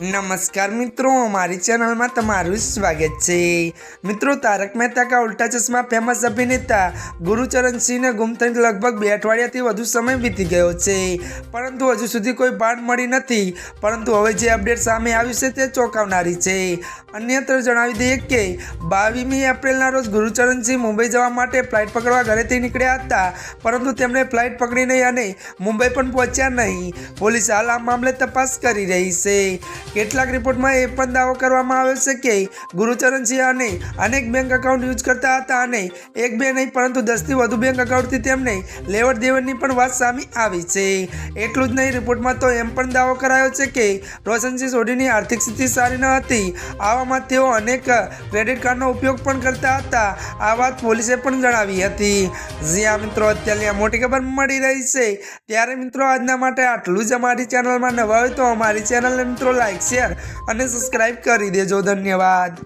नमस्कार मित्रों, हमारी चैनल में तमारू स्वागत है। मित्रों, तारक मेहता का उल्टा चश्मा फेमस अभिनेता गुरुचरण सिंह ने गुम थઈને लगभग 2 અઠવાડિયાથી વધુ સમય વીતી ગયો છે, પરંતુ હજુ સુધી કોઈ બાદ મળી નથી। પરંતુ હવે જે અપડેટ સામે આવ્યું છે તે ચોંકાવનારી છે। અન્યત્ર જણાવી દઈએ કે 22મી એપ્રિલના રોજ ગુરુચરણ સિંહ મુંબઈ જવા માટે ફ્લાઇટ પકડવા ઘરેથી નીકળ્યા હતા, પરંતુ તેમણે ફ્લાઇટ પકડી નહીં અને મુંબઈ પણ પહોંચ્યા નહીં। પોલીસ હાલ આ મામલે તપાસ કરી રહી છે। કેટલાક રિપોર્ટમાં એ પણ દાવો કરવામાં આવ્યો છે કે ગુરુચરણ સિંહ અનેક બેંક એકાઉન્ટ યુઝ કરતા હતા અને એક બે નહીં પરંતુ 10થી વધુ બેંક એકાઉન્ટથી તેમને લેવડ દેવડની પણ વાત સામે આવી છે। એટલું જ નહીં, રિપોર્ટમાં તો એમ પણ દાવો કરાયો છે કે રોશનસિંહ સોઢીની આર્થિક સ્થિતિ સારી ન હતી। આવામાં તેઓ અનેક ક્રેડિટ કાર્ડનો ઉપયોગ પણ કરતા હતા। આ વાત પોલીસે પણ જણાવી હતી। જ્યાં મિત્રો અત્યારની આ મોટી ખબર મળી રહી છે, ત્યારે મિત્રો આજના માટે આટલું જ। અમારી ચેનલમાં નવા હોય તો અમારી ચેનલને મિત્રો લાઈક, શેર અને સબસ્ક્રાઇબ કરી દેજો। ધન્યવાદ।